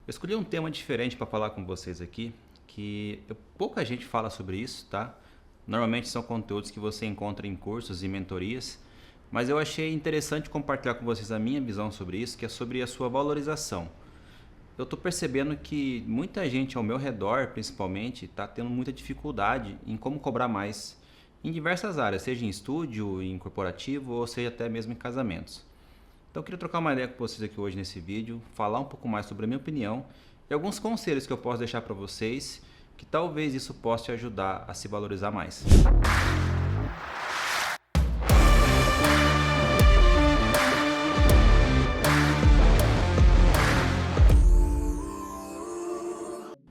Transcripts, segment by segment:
Eu escolhi um tema diferente para falar com vocês aqui, pouca gente fala sobre isso, tá? Normalmente são conteúdos que você encontra em cursos e mentorias, mas eu achei interessante compartilhar com vocês a minha visão sobre isso, que é sobre a sua valorização. Eu estou percebendo que muita gente ao meu redor, principalmente, está tendo muita dificuldade em como cobrar mais em diversas áreas, seja em estúdio, em corporativo ou seja até mesmo em casamentos. Então eu queria trocar uma ideia com vocês aqui hoje nesse vídeo, falar um pouco mais sobre a minha opinião e alguns conselhos que eu posso deixar para vocês, que talvez isso possa te ajudar a se valorizar mais.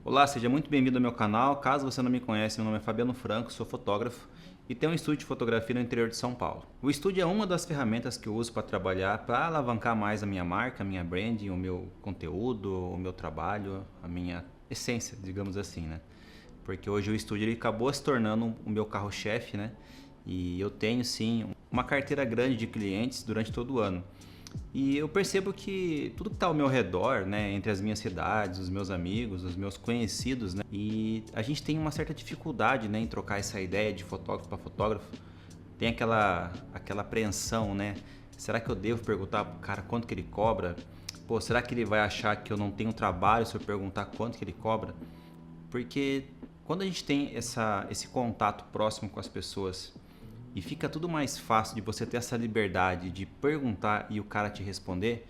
Olá, seja muito bem-vindo ao meu canal. Caso você não me conhece, meu nome é Fabiano Franco, sou fotógrafo e tenho um estúdio de fotografia no interior de São Paulo. O estúdio é uma das ferramentas que eu uso para trabalhar, para alavancar mais a minha marca, a minha branding, o meu conteúdo, o meu trabalho, a minha essência, digamos assim, né? Porque hoje o estúdio ele acabou se tornando o meu carro-chefe, né? E eu tenho sim uma carteira grande de clientes durante todo o ano. E eu percebo que tudo que está ao meu redor, né, entre as minhas cidades, os meus amigos, os meus conhecidos, né, e a gente tem uma certa dificuldade, né, em trocar essa ideia de fotógrafo para fotógrafo. Tem aquela apreensão, né? Será que eu devo perguntar pro cara quanto que ele cobra? Pô, será que ele vai achar que eu não tenho trabalho se eu perguntar quanto que ele cobra? Porque quando a gente tem esse contato próximo com as pessoas e fica tudo mais fácil de você ter essa liberdade de perguntar e o cara te responder,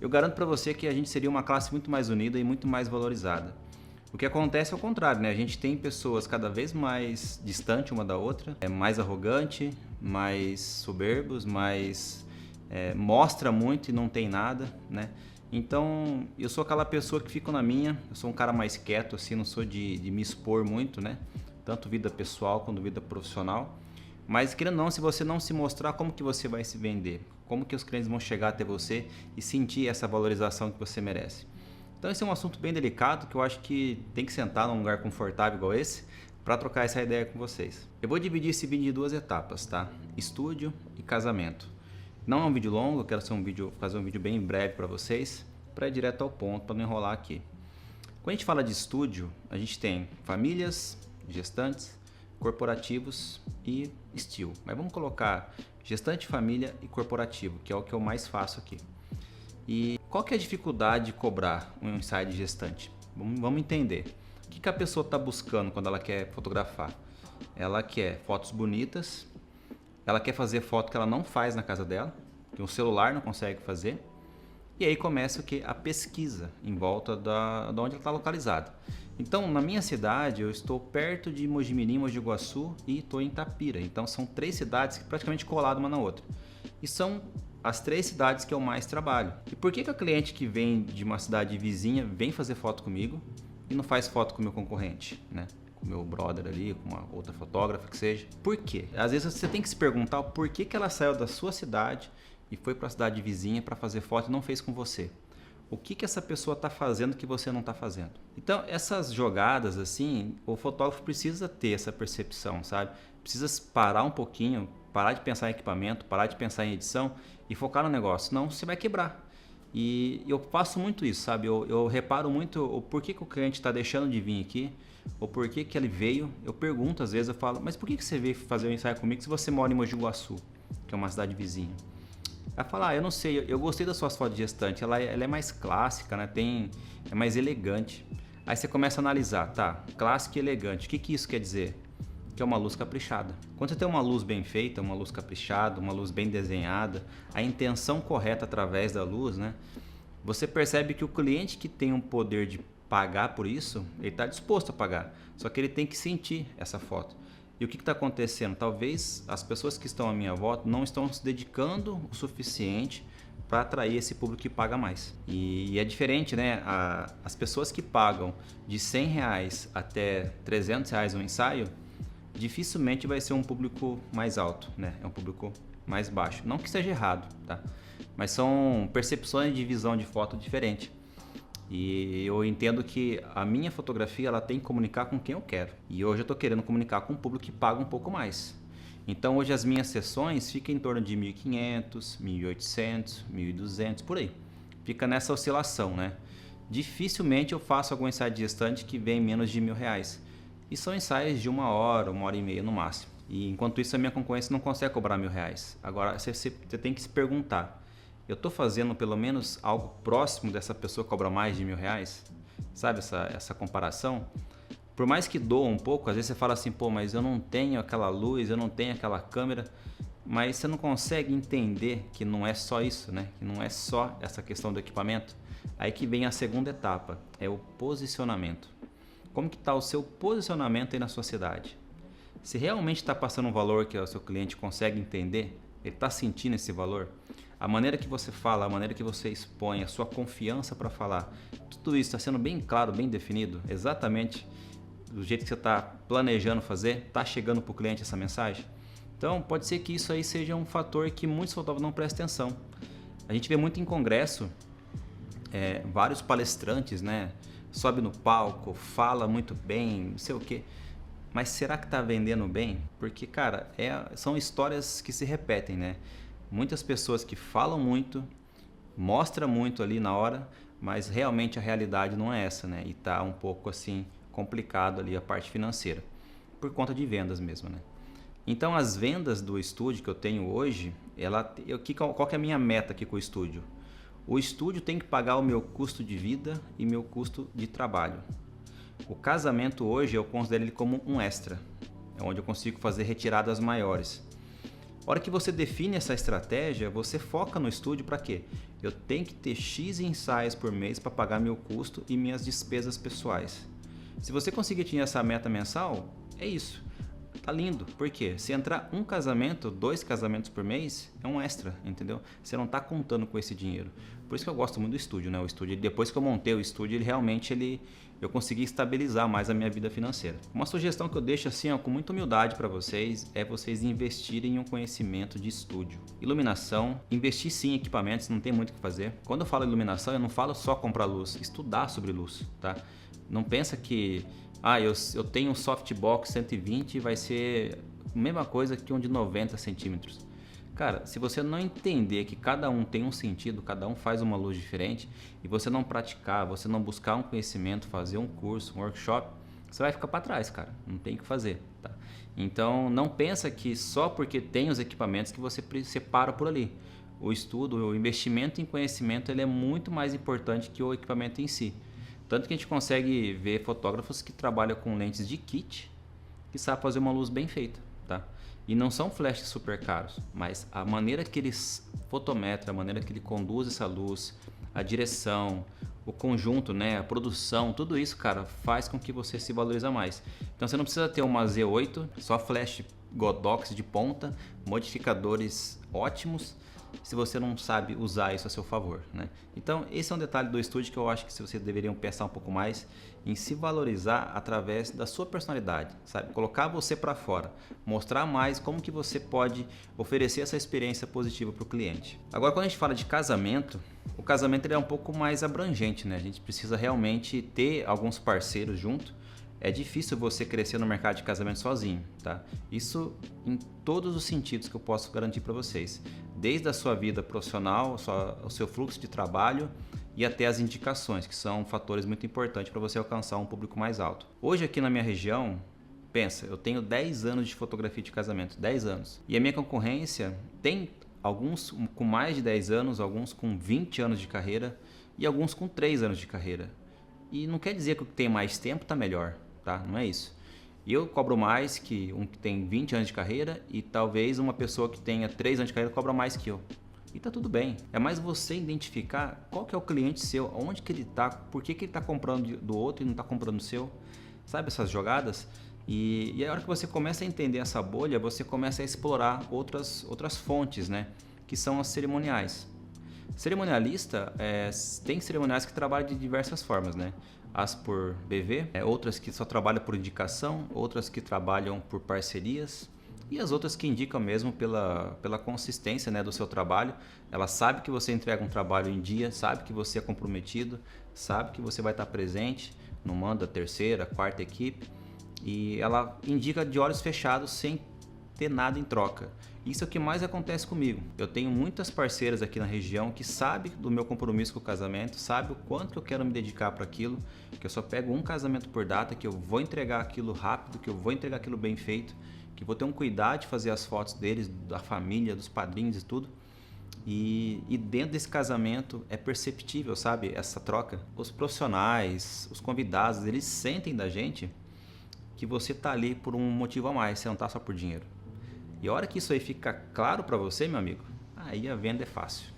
eu garanto para você que a gente seria uma classe muito mais unida e muito mais valorizada. O que acontece é o contrário, né? A gente tem pessoas cada vez mais distantes uma da outra, mais arrogante, mais soberbos, mostra muito e não tem nada, né? Então, eu sou aquela pessoa que fica na minha, eu sou um cara mais quieto, assim, não sou de me expor muito, né? Tanto vida pessoal quanto vida profissional. Mas, querendo ou não, se você não se mostrar, como que você vai se vender? Como que os clientes vão chegar até você e sentir essa valorização que você merece? Então, esse é um assunto bem delicado que eu acho que tem que sentar num lugar confortável igual esse para trocar essa ideia com vocês. Eu vou dividir esse vídeo em duas etapas, tá? Estúdio e casamento. Não é um vídeo longo, eu quero fazer um vídeo bem breve para vocês, para ir direto ao ponto, para não enrolar aqui. Quando a gente fala de estúdio, a gente tem famílias, gestantes, corporativos e estilo. Mas vamos colocar gestante, família e corporativo, que é o que eu mais faço aqui. E qual que é a dificuldade de cobrar um ensaio de gestante? Vamos entender. O que a pessoa está buscando quando ela quer fotografar? Ela quer fotos bonitas, ela quer fazer foto que ela não faz na casa dela, que o celular não consegue fazer. E aí começa a pesquisa em volta de onde ela está localizada. Então, na minha cidade, eu estou perto de Mojimirim, Mogi Guaçu e estou em Itapira. Então, são três cidades praticamente coladas uma na outra. E são as três cidades que eu mais trabalho. E por que a cliente que vem de uma cidade vizinha vem fazer foto comigo e não faz foto com o meu concorrente, né? Com o meu brother ali, com uma outra fotógrafa que seja? Por quê? Às vezes você tem que se perguntar por que ela saiu da sua cidade e foi para a cidade vizinha para fazer foto e não fez com você. O que essa pessoa está fazendo que você não está fazendo? Então, essas jogadas assim, o fotógrafo precisa ter essa percepção, sabe? Precisa parar um pouquinho, parar de pensar em equipamento, parar de pensar em edição e focar no negócio, senão você vai quebrar. E eu faço muito isso, sabe? Eu reparo muito o porquê que o cliente está deixando de vir aqui, ou por que ele veio. Eu pergunto, às vezes eu falo, mas por que você veio fazer um ensaio comigo se você mora em Mogi Guaçu, que é uma cidade vizinha? Ela fala, eu não sei, eu gostei das suas fotos de gestante, ela é mais clássica, né? É mais elegante. Aí você começa a analisar, tá, clássico e elegante, o que isso quer dizer? Que é uma luz caprichada. Quando você tem uma luz bem feita, uma luz caprichada, uma luz bem desenhada, a intenção correta através da luz, né? Você percebe que o cliente que tem um poder de pagar por isso, ele está disposto a pagar, só que ele tem que sentir essa foto. E o que está acontecendo? Talvez as pessoas que estão à minha volta não estão se dedicando o suficiente para atrair esse público que paga mais. E é diferente, né? As pessoas que pagam de R$100 até R$300 um ensaio, dificilmente vai ser um público mais alto, né? É um público mais baixo. Não que seja errado, tá? Mas são percepções de visão de foto diferente. E eu entendo que a minha fotografia ela tem que comunicar com quem eu quero. E hoje eu estou querendo comunicar com um público que paga um pouco mais. Então hoje as minhas sessões ficam em torno de 1.500, 1.800, 1.200, por aí. Fica nessa oscilação, né? dificilmente eu faço algum ensaio de gestante que vem em menos de R$1.000. E são ensaios de 1 hora e meia no máximo. E enquanto isso a minha concorrência não consegue cobrar R$1.000. Agora você tem que se perguntar, eu estou fazendo pelo menos algo próximo dessa pessoa que cobra mais de R$1.000? Sabe essa comparação? Por mais que doa um pouco, às vezes você fala assim, pô, mas eu não tenho aquela luz, eu não tenho aquela câmera, mas você não consegue entender que não é só isso, né? Que não é só essa questão do equipamento. Aí que vem a segunda etapa, é o posicionamento. Como que está o seu posicionamento aí na sociedade? Se realmente está passando um valor que o seu cliente consegue entender, ele está sentindo esse valor, a maneira que você fala, a maneira que você expõe, a sua confiança para falar, tudo isso está sendo bem claro, bem definido, exatamente do jeito que você está planejando fazer, está chegando para o cliente essa mensagem? Então pode ser que isso aí seja um fator que muitos fotógrafos não prestam atenção. A gente vê muito em congresso, vários palestrantes, né? Sobe no palco, fala muito bem, não sei o quê. Mas será que está vendendo bem? Porque, cara, são histórias que se repetem, né? Muitas pessoas que falam muito, mostram muito ali na hora, mas realmente a realidade não é essa, né? E tá um pouco assim complicado ali a parte financeira, por conta de vendas mesmo, né? Então as vendas do estúdio que eu tenho hoje, qual que é a minha meta aqui com o estúdio? O estúdio tem que pagar o meu custo de vida e meu custo de trabalho. O casamento hoje eu considero ele como um extra, é onde eu consigo fazer retiradas maiores. A hora que você define essa estratégia, você foca no estúdio para quê? Eu tenho que ter X ensaios por mês para pagar meu custo e minhas despesas pessoais. Se você conseguir atingir essa meta mensal, é isso. Tá lindo, por quê? Se entrar um casamento, 2 casamentos por mês, é um extra, entendeu? Você não tá contando com esse dinheiro. Por isso que eu gosto muito do estúdio, né? O estúdio, depois que eu montei o estúdio, eu consegui estabilizar mais a minha vida financeira. Uma sugestão que eu deixo assim, ó, com muita humildade para vocês, é vocês investirem em um conhecimento de estúdio. Iluminação, investir sim em equipamentos, não tem muito o que fazer. Quando eu falo iluminação, eu não falo só comprar luz, estudar sobre luz, tá? Não pensa que eu tenho um softbox 120 e vai ser a mesma coisa que um de 90 centímetros. Cara, se você não entender que cada um tem um sentido, cada um faz uma luz diferente, e você não praticar, você não buscar um conhecimento, fazer um curso, um workshop, você vai ficar para trás, cara. Não tem o que fazer, tá? Então não pensa que só porque tem os equipamentos que você para por ali. O estudo, o investimento em conhecimento, ele é muito mais importante que o equipamento em si. Tanto que a gente consegue ver fotógrafos que trabalham com lentes de kit, que sabem fazer uma luz bem feita, tá? E não são flashes super caros, mas a maneira que eles fotometram, a maneira que ele conduz essa luz, a direção, o conjunto, né, a produção, tudo isso, cara, faz com que você se valorize mais. Então você não precisa ter uma Z8, só flash Godox de ponta, modificadores ótimos, se você não sabe usar isso a seu favor, né? Então esse é um detalhe do estúdio que eu acho que vocês deveriam pensar um pouco mais em se valorizar através da sua personalidade, sabe? Colocar você para fora, mostrar mais como que você pode oferecer essa experiência positiva para o cliente. Agora, quando a gente fala de casamento, o casamento ele é um pouco mais abrangente, né? A gente precisa realmente ter alguns parceiros junto. É difícil você crescer no mercado de casamento sozinho, tá? Isso em todos os sentidos que eu posso garantir para vocês. Desde a sua vida profissional, o seu fluxo de trabalho e até as indicações, que são fatores muito importantes para você alcançar um público mais alto. Hoje aqui na minha região, pensa, eu tenho 10 anos de fotografia de casamento, 10 anos. E a minha concorrência tem alguns com mais de 10 anos, alguns com 20 anos de carreira e alguns com 3 anos de carreira. E não quer dizer que o que tem mais tempo está melhor. Tá? Não é isso. Eu cobro mais que um que tem 20 anos de carreira e talvez uma pessoa que tenha 3 anos de carreira cobra mais que eu. E tá tudo bem. É mais você identificar qual que é o cliente seu, onde que ele tá, por que ele tá comprando do outro e não tá comprando do seu. Sabe essas jogadas? E a hora que você começa a entender essa bolha, você começa a explorar outras fontes, né? Que são as cerimoniais. Cerimonialista, tem cerimoniais que trabalham de diversas formas, né? As por BV, outras que só trabalham por indicação, outras que trabalham por parcerias e as outras que indicam mesmo pela consistência, né, do seu trabalho. Ela sabe que você entrega um trabalho em dia, sabe que você é comprometido, sabe que você vai estar presente, não manda a terceira, quarta equipe, e ela indica de olhos fechados sem ter nada em troca. Isso é o que mais acontece comigo. Eu tenho muitas parceiras aqui na região que sabem do meu compromisso com o casamento, sabem o quanto que eu quero me dedicar para aquilo, que eu só pego um casamento por data, que eu vou entregar aquilo rápido, que eu vou entregar aquilo bem feito, que vou ter um cuidado de fazer as fotos deles, da família, dos padrinhos e tudo. E dentro desse casamento é perceptível, sabe, essa troca. Os profissionais, os convidados, eles sentem da gente que você tá ali por um motivo a mais, você não tá só por dinheiro. E a hora que isso aí fica claro para você, meu amigo, aí a venda é fácil.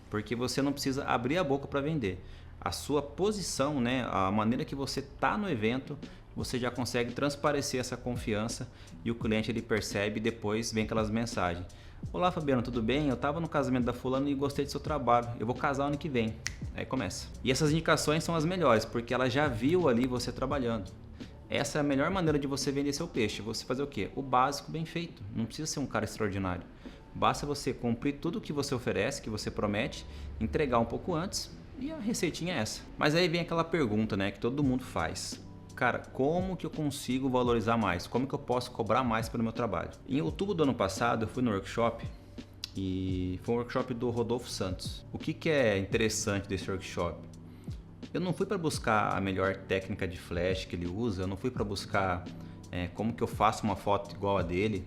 Porque você não precisa abrir a boca para vender. A sua posição, né, a maneira que você tá no evento, você já consegue transparecer essa confiança e o cliente ele percebe e depois vem aquelas mensagens. Olá Fabiano, tudo bem? Eu estava no casamento da fulana e gostei do seu trabalho. Eu vou casar ano que vem. Aí começa. E essas indicações são as melhores, porque ela já viu ali você trabalhando. Essa é a melhor maneira de você vender seu peixe. Você fazer o quê? O básico bem feito. Não precisa ser um cara extraordinário. Basta você cumprir tudo o que você oferece, que você promete, entregar um pouco antes e a receitinha é essa. Mas aí vem aquela pergunta, né, que todo mundo faz. Cara, como que eu consigo valorizar mais? Como que eu posso cobrar mais pelo meu trabalho? Em outubro do ano passado, eu fui no workshop e foi um workshop do Rodolfo Santos. O que é interessante desse workshop? Eu não fui para buscar a melhor técnica de flash que ele usa, eu não fui para buscar como que eu faço uma foto igual a dele.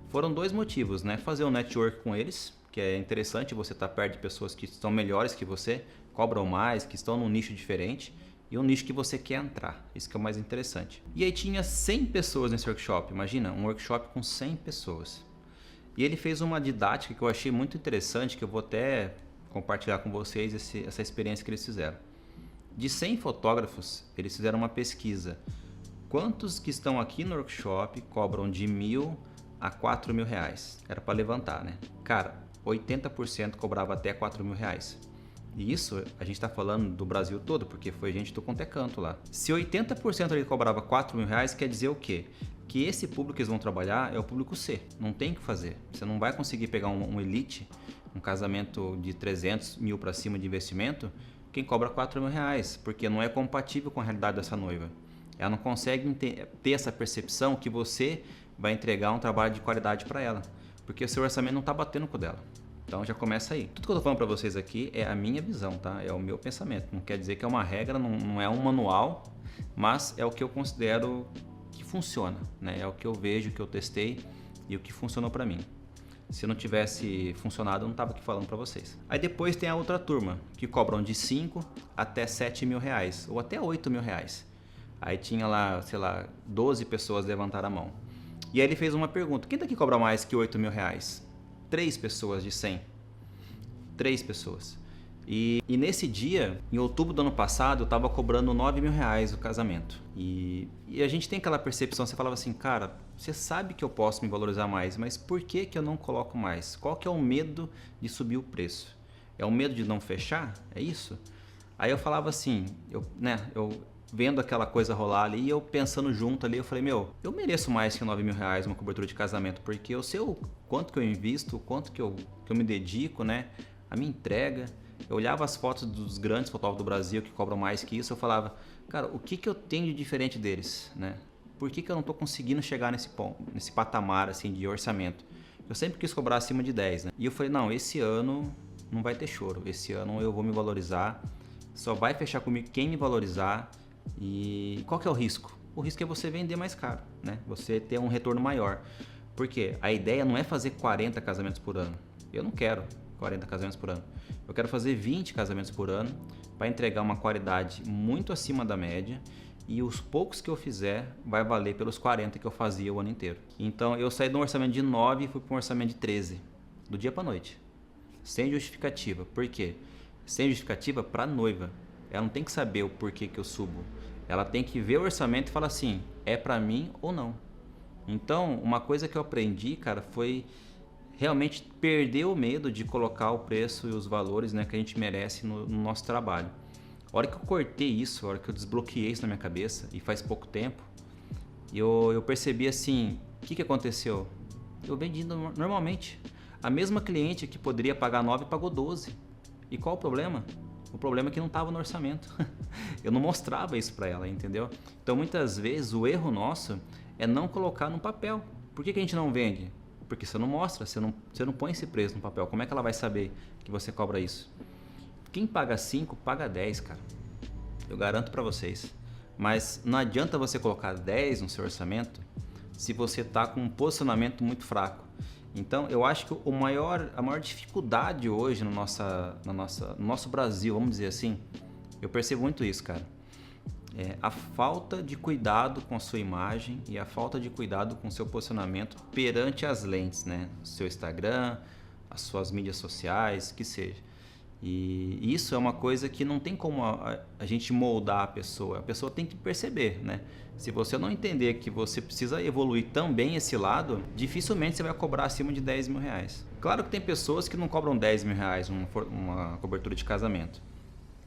Foram dois motivos, né? Fazer um network com eles, que é interessante você estar perto de pessoas que estão melhores que você, cobram mais, que estão num nicho diferente. E um nicho que você quer entrar, isso que é o mais interessante. E aí tinha 100 pessoas nesse workshop, imagina, um workshop com 100 pessoas. E ele fez uma didática que eu achei muito interessante, que eu vou até compartilhar com vocês essa experiência que eles fizeram. De 100 fotógrafos, eles fizeram uma pesquisa. Quantos que estão aqui no workshop cobram de R$1.000 a R$4.000? Era para levantar, né? Cara, 80% cobrava até R$4.000. E isso a gente está falando do Brasil todo, porque foi gente do quanto é canto lá. Se 80% ele cobrava R$4.000, quer dizer o quê? Que esse público que eles vão trabalhar é o público C. Não tem o que fazer. Você não vai conseguir pegar um elite, um casamento de 300 mil para cima de investimento, quem cobra R$4.000, porque não é compatível com a realidade dessa noiva. Ela não consegue ter essa percepção que você vai entregar um trabalho de qualidade para ela, porque o seu orçamento não está batendo com o dela. Então já começa aí. Tudo que eu tô falando para vocês aqui é a minha visão, tá? É o meu pensamento. Não quer dizer que é uma regra, não é um manual, mas é o que eu considero que funciona, né? É o que eu vejo, que eu testei e o que funcionou para mim. Se não tivesse funcionado, eu não tava aqui falando para vocês. Aí depois tem a outra turma, que cobram de 5 até R$7.000, ou até R$8.000. Aí tinha lá, sei lá, 12 pessoas levantaram a mão. E aí ele fez uma pergunta, quem daqui cobra mais que R$8.000? 3 pessoas de 100. 3 pessoas. E nesse dia, em outubro do ano passado, eu estava cobrando R$9.000 o casamento. E a gente tem aquela percepção, você falava assim, cara, você sabe que eu posso me valorizar mais, mas por que que eu não coloco mais? Qual que é o medo de subir o preço? É o medo de não fechar? É isso? Aí eu falava assim, eu vendo aquela coisa rolar ali e eu pensando junto ali, eu falei, eu mereço mais que R$9.000 uma cobertura de casamento, porque eu sei o quanto que eu invisto, o quanto que eu me dedico, né? A minha entrega. Eu olhava as fotos dos grandes fotógrafos do Brasil que cobram mais que isso, eu falava, cara, o que eu tenho de diferente deles, né? Por que eu não estou conseguindo chegar nesse ponto, nesse patamar assim de orçamento? Eu sempre quis cobrar acima de 10, né? E eu falei, não, esse ano não vai ter choro, esse ano eu vou me valorizar, só vai fechar comigo quem me valorizar. E qual que é o risco? O risco é você vender mais caro, né? Você ter um retorno maior. Por quê? A ideia não é fazer 40 casamentos por ano. Eu não quero 40 casamentos por ano. Eu quero fazer 20 casamentos por ano para entregar uma qualidade muito acima da média e os poucos que eu fizer vai valer pelos 40 que eu fazia o ano inteiro. Então eu saí de um orçamento de 9 e fui para um orçamento de 13, do dia para noite. Sem justificativa. Por quê? Sem justificativa para a noiva. Ela não tem que saber o porquê que eu subo. Ela tem que ver o orçamento e falar assim, é para mim ou não. Então, uma coisa que eu aprendi, cara, foi realmente perder o medo de colocar o preço e os valores, né, que a gente merece no nosso trabalho. A hora que eu cortei isso, a hora que eu desbloqueei isso na minha cabeça, e faz pouco tempo, eu percebi assim, o que aconteceu? Eu vendi normalmente. A mesma cliente que poderia pagar 9 pagou 12. E qual o problema? O problema é que não estava no orçamento. Eu não mostrava isso para ela, entendeu? Então muitas vezes o erro nosso é não colocar no papel. Por que a gente não vende? Porque você não mostra, você não põe esse preço no papel. Como é que ela vai saber que você cobra isso? Quem paga 5, paga 10, cara. Eu garanto para vocês. Mas não adianta você colocar 10 no seu orçamento se você está com um posicionamento muito fraco. Então, eu acho que a maior dificuldade hoje no nosso Brasil, vamos dizer assim, eu percebo muito isso, cara. É a falta de cuidado com a sua imagem e a falta de cuidado com o seu posicionamento perante as lentes, né? O seu Instagram, as suas mídias sociais, que seja. E isso é uma coisa que não tem como a gente moldar a pessoa tem que perceber, né? Se você não entender que você precisa evoluir também esse lado, dificilmente você vai cobrar acima de 10 mil reais. Claro que tem pessoas que não cobram 10 mil reais uma cobertura de casamento.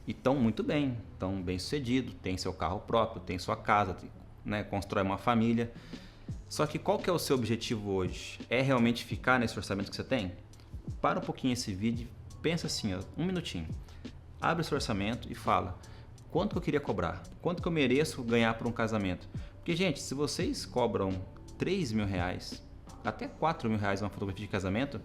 E estão muito bem, estão bem sucedidos, tem seu carro próprio, tem sua casa, né? Constrói uma família. Só que qual que é o seu objetivo hoje? É realmente ficar nesse orçamento que você tem? Para um pouquinho esse vídeo. Pensa assim, ó, um minutinho. Abre o seu orçamento e fala: quanto que eu queria cobrar? Quanto que eu mereço ganhar por um casamento? Porque, gente, se vocês cobram 3 mil reais, até 4 mil reais uma fotografia de casamento,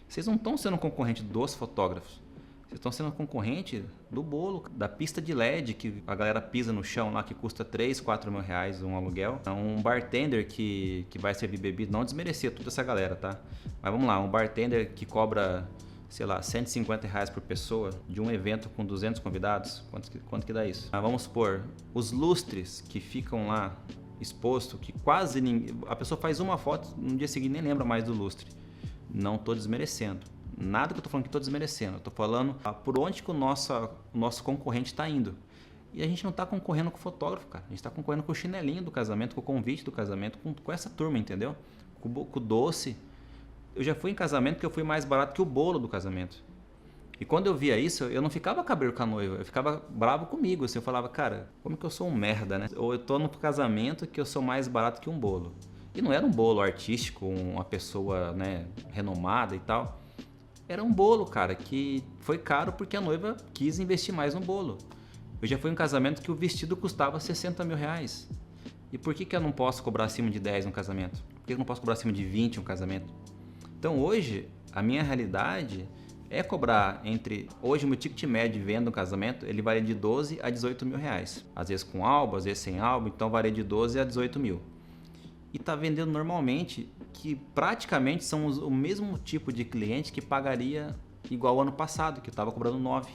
vocês não estão sendo concorrente dos fotógrafos. Vocês estão sendo concorrente do bolo, da pista de LED que a galera pisa no chão lá, que custa 3, 4 mil reais um aluguel. Um bartender que vai servir bebida, não desmerecer toda essa galera, tá? Mas vamos lá, um bartender que cobra, sei lá, 150 reais por pessoa de um evento com 200 convidados, quanto que dá isso? Vamos supor, os lustres que ficam lá exposto, que quase ninguém, a pessoa faz uma foto, no dia seguinte nem lembra mais do lustre. Não estou desmerecendo. Nada que eu estou falando que estou desmerecendo. Eu estou falando por onde que o nosso concorrente está indo. E a gente não está concorrendo com o fotógrafo, cara. A gente está concorrendo com o chinelinho do casamento, com o convite do casamento, com essa turma, entendeu? Com o doce. Eu já fui em casamento que eu fui mais barato que o bolo do casamento. E quando eu via isso, eu não ficava cabreiro com a noiva, eu ficava bravo comigo. Assim, eu falava, cara, como que eu sou um merda, né? Ou eu tô no casamento que eu sou mais barato que um bolo. E não era um bolo artístico, uma pessoa, né, renomada e tal. Era um bolo, cara, que foi caro porque a noiva quis investir mais no bolo. Eu já fui em um casamento que o vestido custava 60 mil reais. E por que eu não posso cobrar acima de 10 um casamento? Por que eu não posso cobrar acima de 20 um casamento? Então hoje, a minha realidade é cobrar hoje o meu ticket médio de venda no casamento, ele varia de 12 a 18 mil reais. Às vezes com álbum, às vezes sem álbum, então varia de 12 a 18 mil. E está vendendo normalmente, que praticamente são o mesmo tipo de cliente que pagaria igual ao ano passado, que eu estava cobrando 9.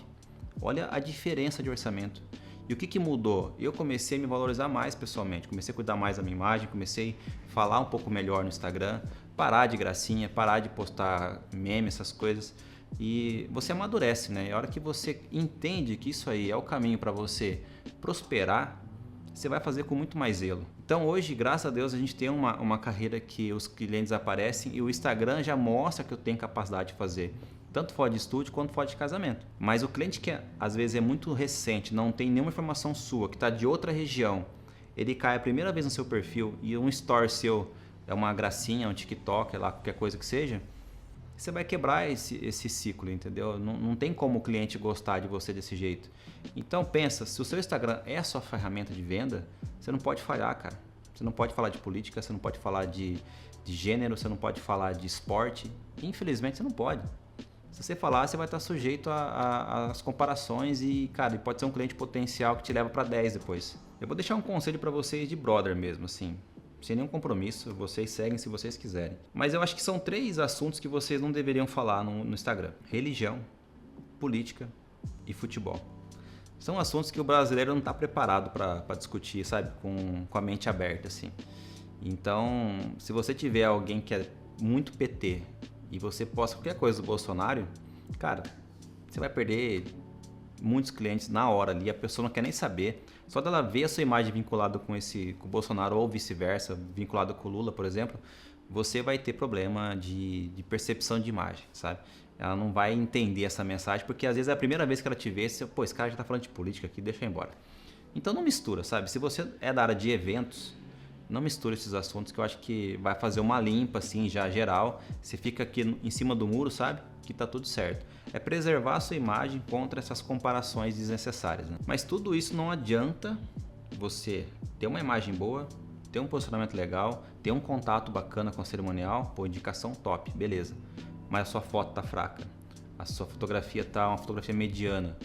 Olha a diferença de orçamento. E o que mudou? Eu comecei a me valorizar mais pessoalmente, comecei a cuidar mais da minha imagem, comecei a falar um pouco melhor no Instagram, parar de gracinha, parar de postar meme, essas coisas. E você amadurece, né? E a hora que você entende que isso aí é o caminho para você prosperar, você vai fazer com muito mais zelo. Então hoje, graças a Deus, a gente tem uma carreira que os clientes aparecem e o Instagram já mostra que eu tenho capacidade de fazer tanto foto de estúdio quanto foto de casamento. Mas o cliente que às vezes é muito recente, não tem nenhuma informação sua, que está de outra região, ele cai a primeira vez no seu perfil e um story seu é uma gracinha, um TikTok, lá, qualquer coisa que seja, você vai quebrar esse ciclo, entendeu? Não tem como o cliente gostar de você desse jeito. Então pensa, se o seu Instagram é a sua ferramenta de venda, você não pode falhar, cara. Você não pode falar de política, você não pode falar de gênero, você não pode falar de esporte. Infelizmente você não pode. Se você falar, você vai estar sujeito às comparações e, cara, pode ser um cliente potencial que te leva para 10 depois. Eu vou deixar um conselho para vocês de brother mesmo, assim. Sem nenhum compromisso, vocês seguem se vocês quiserem. Mas eu acho que são 3 assuntos que vocês não deveriam falar no Instagram: religião, política e futebol. São assuntos que o brasileiro não está preparado para discutir, sabe? Com a mente aberta, assim. Então, se você tiver alguém que é muito PT e você posta qualquer coisa do Bolsonaro, cara, você vai perder muitos clientes na hora ali, a pessoa não quer nem saber. Só dela ver a sua imagem vinculada com o Bolsonaro ou vice-versa, vinculada com o Lula, por exemplo, você vai ter problema de percepção de imagem, sabe? Ela não vai entender essa mensagem, porque às vezes é a primeira vez que ela te vê, pô, esse cara já tá falando de política aqui, deixa eu ir embora. Então não mistura, sabe? Se você é da área de eventos, não mistura esses assuntos, que eu acho que vai fazer uma limpa, assim, já geral. Você fica aqui em cima do muro, sabe? Que tá tudo certo. É preservar a sua imagem contra essas comparações desnecessárias, né? Mas tudo isso não adianta você ter uma imagem boa, tem um posicionamento legal, tem um contato bacana com o cerimonial, pô, indicação top, beleza. Mas a sua foto tá fraca, a sua fotografia tá uma fotografia mediana.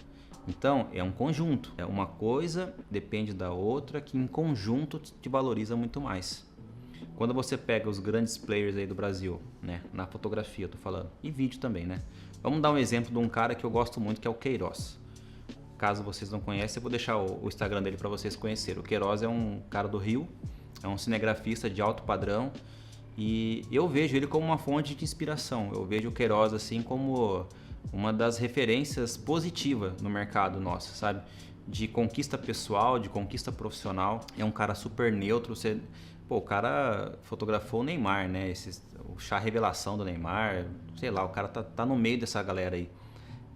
Então, é um conjunto. Uma coisa depende da outra que em conjunto te valoriza muito mais. Quando você pega os grandes players aí do Brasil, né, na fotografia eu tô falando, e vídeo também, né? Vamos dar um exemplo de um cara que eu gosto muito, que é o Queiroz. Caso vocês não conhecem, eu vou deixar o Instagram dele para vocês conhecerem. O Queiroz é um cara do Rio, é um cinegrafista de alto padrão e eu vejo ele como uma fonte de inspiração. Eu vejo o Queiroz assim como uma das referências positivas no mercado nosso, sabe? De conquista pessoal, de conquista profissional. É um cara super neutro. Pô, o cara fotografou o Neymar, né? O chá revelação do Neymar, sei lá, o cara tá no meio dessa galera aí.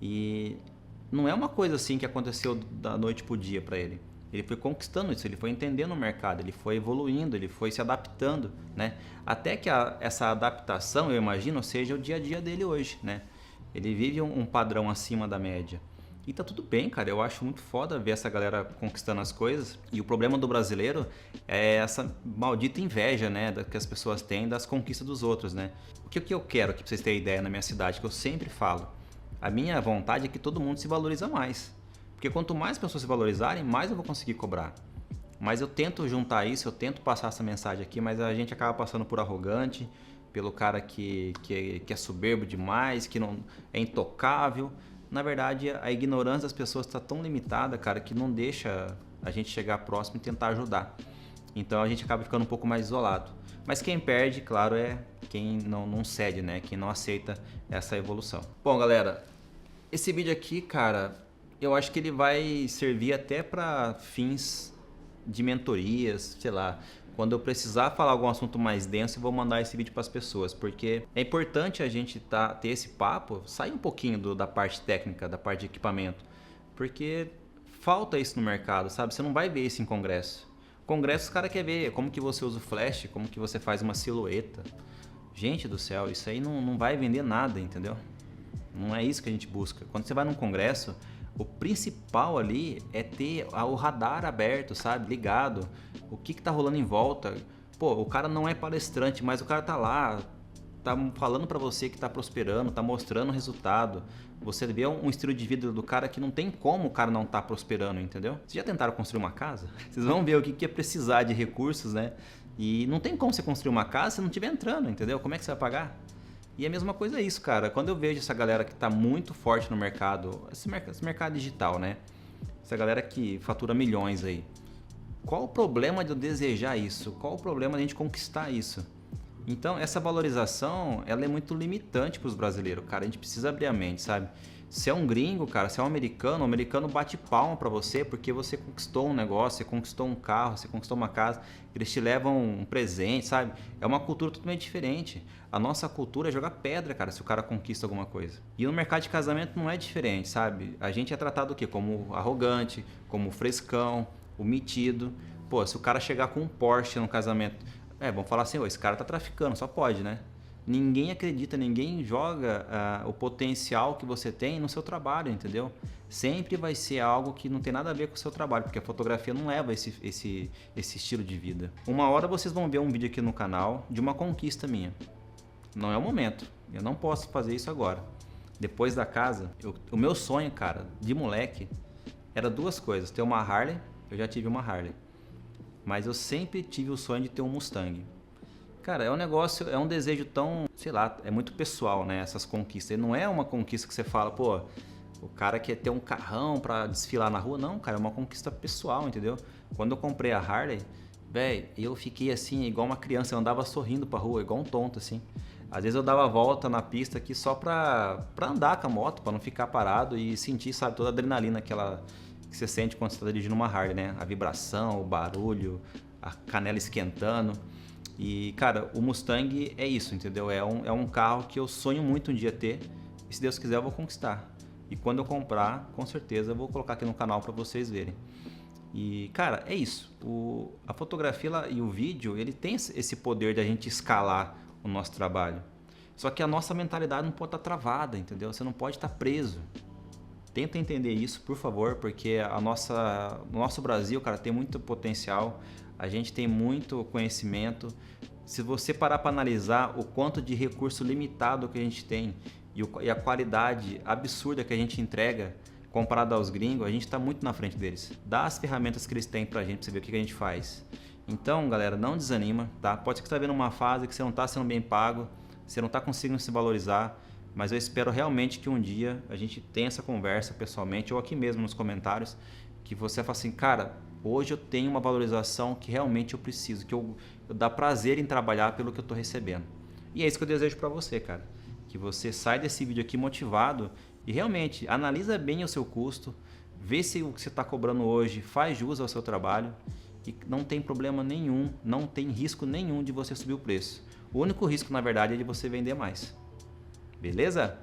E não é uma coisa assim que aconteceu da noite pro dia para ele. Ele foi conquistando isso, ele foi entendendo o mercado, ele foi evoluindo, ele foi se adaptando, né? Até que essa adaptação, eu imagino, seja o dia a dia dele hoje, né? Ele vive um padrão acima da média. E tá tudo bem, cara. Eu acho muito foda ver essa galera conquistando as coisas. E o problema do brasileiro é essa maldita inveja, né? Que as pessoas têm das conquistas dos outros, né? O que eu quero aqui pra vocês terem ideia na minha cidade, que eu sempre falo. A minha vontade é que todo mundo se valoriza mais. Porque quanto mais pessoas se valorizarem, mais eu vou conseguir cobrar. Mas eu tento juntar isso, eu tento passar essa mensagem aqui, mas a gente acaba passando por arrogante, pelo cara que é soberbo demais, que não é intocável. Na verdade, a ignorância das pessoas está tão limitada, cara, que não deixa a gente chegar próximo e tentar ajudar. Então a gente acaba ficando um pouco mais isolado. Mas quem perde, claro, é quem não cede, né? Quem não aceita essa evolução. Bom, galera, esse vídeo aqui, cara, eu acho que ele vai servir até para fins de mentorias, sei lá. Quando eu precisar falar algum assunto mais denso, eu vou mandar esse vídeo para as pessoas, porque é importante a gente ter esse papo, sair um pouquinho da parte técnica, da parte de equipamento, porque falta isso no mercado, sabe? Você não vai ver isso em congresso. Congresso os caras querem ver como que você usa o flash, como que você faz uma silhueta. Gente do céu, isso aí não vai vender nada, entendeu? Não é isso que a gente busca. Quando você vai num congresso, o principal ali é ter o radar aberto, sabe? Ligado. O que tá rolando em volta. Pô, o cara não é palestrante, mas o cara tá lá, tá falando pra você que tá prosperando, tá mostrando o resultado. Você vê um estilo de vida do cara que não tem como o cara não tá prosperando, entendeu? Vocês já tentaram construir uma casa? Vocês vão ver o que é precisar de recursos, né? E não tem como você construir uma casa se não estiver entrando, entendeu? Como é que você vai pagar? E a mesma coisa é isso, cara. Quando eu vejo essa galera que tá muito forte no mercado, esse mercado digital, né? Essa galera que fatura milhões aí. Qual o problema de eu desejar isso? Qual o problema de a gente conquistar isso? Então, essa valorização, ela é muito limitante para os brasileiros, cara. A gente precisa abrir a mente, sabe? Se é um gringo, cara, se é um americano, o americano bate palma para você porque você conquistou um negócio, você conquistou um carro, você conquistou uma casa, eles te levam um presente, sabe? É uma cultura totalmente diferente. A nossa cultura é jogar pedra, cara, se o cara conquista alguma coisa. E no mercado de casamento não é diferente, sabe? A gente é tratado o quê? Como arrogante, como frescão, o metido. Pô, se o cara chegar com um Porsche no casamento, vamos falar assim, esse cara tá traficando, só pode, né? Ninguém acredita, ninguém joga o potencial que você tem no seu trabalho, entendeu? Sempre vai ser algo que não tem nada a ver com o seu trabalho, porque a fotografia não leva esse estilo de vida. Uma hora vocês vão ver um vídeo aqui no canal de uma conquista minha. Não é o momento, eu não posso fazer isso agora. Depois da casa, o meu sonho, cara, de moleque, era duas coisas. Ter uma Harley, eu já tive uma Harley. Mas eu sempre tive o sonho de ter um Mustang. Cara, é um negócio, é um desejo tão, sei lá, é muito pessoal, né? Essas conquistas. Não é uma conquista que você fala, pô, o cara quer ter um carrão pra desfilar na rua. Não, cara, é uma conquista pessoal, entendeu? Quando eu comprei a Harley, velho, eu fiquei assim, igual uma criança. Eu andava sorrindo pra rua, igual um tonto, assim. Às vezes eu dava volta na pista aqui só pra andar com a moto, pra não ficar parado e sentir, sabe, toda a adrenalina que você sente quando você tá dirigindo uma Harley, né? A vibração, o barulho, a canela esquentando. E, cara, o Mustang é isso, entendeu? É um carro que eu sonho muito um dia ter. E se Deus quiser eu vou conquistar. E quando eu comprar, com certeza eu vou colocar aqui no canal para vocês verem. E, cara, é isso. A fotografia e o vídeo, ele tem esse poder de a gente escalar o nosso trabalho. Só que a nossa mentalidade não pode estar travada, entendeu? Você não pode estar preso. Tenta entender isso, por favor, porque o nosso Brasil, cara, tem muito potencial, a gente tem muito conhecimento. Se você parar para analisar o quanto de recurso limitado que a gente tem e a qualidade absurda que a gente entrega comparado aos gringos, a gente está muito na frente deles. Dá as ferramentas que eles têm para a gente, pra você ver o que a gente faz. Então, galera, não desanima, tá? Pode ser que você está vendo uma fase que você não está sendo bem pago, você não está conseguindo se valorizar, mas eu espero realmente que um dia a gente tenha essa conversa pessoalmente ou aqui mesmo nos comentários, que você fala assim, cara, hoje eu tenho uma valorização que realmente eu preciso, que eu dá prazer em trabalhar pelo que eu estou recebendo. E é isso que eu desejo para você, cara. Que você saia desse vídeo aqui motivado e realmente analisa bem o seu custo, vê se o que você está cobrando hoje faz jus ao seu trabalho e não tem problema nenhum, não tem risco nenhum de você subir o preço. O único risco, na verdade, é de você vender mais. Beleza?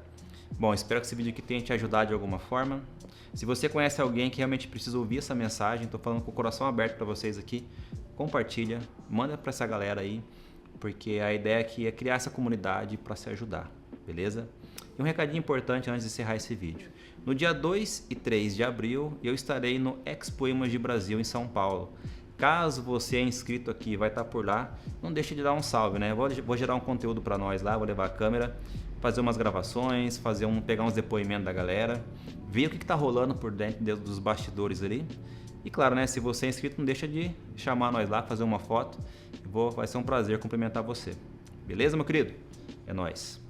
Bom, espero que esse vídeo aqui tenha te ajudado de alguma forma. Se você conhece alguém que realmente precisa ouvir essa mensagem, estou falando com o coração aberto para vocês aqui, compartilha, manda para essa galera aí, porque a ideia aqui é criar essa comunidade para se ajudar, beleza? E um recadinho importante antes de encerrar esse vídeo. No dia 2 e 3 de abril, eu estarei no Expo Image Brasil em São Paulo. Caso você é inscrito aqui e vai estar por lá, não deixe de dar um salve, né? Vou gerar um conteúdo para nós lá, vou levar a câmera, fazer umas gravações, pegar uns depoimentos da galera, ver o que está rolando por dentro dos bastidores ali. E claro, né? Se você é inscrito, não deixa de chamar nós lá, fazer uma foto. Vai ser um prazer cumprimentar você. Beleza, meu querido? É nóis.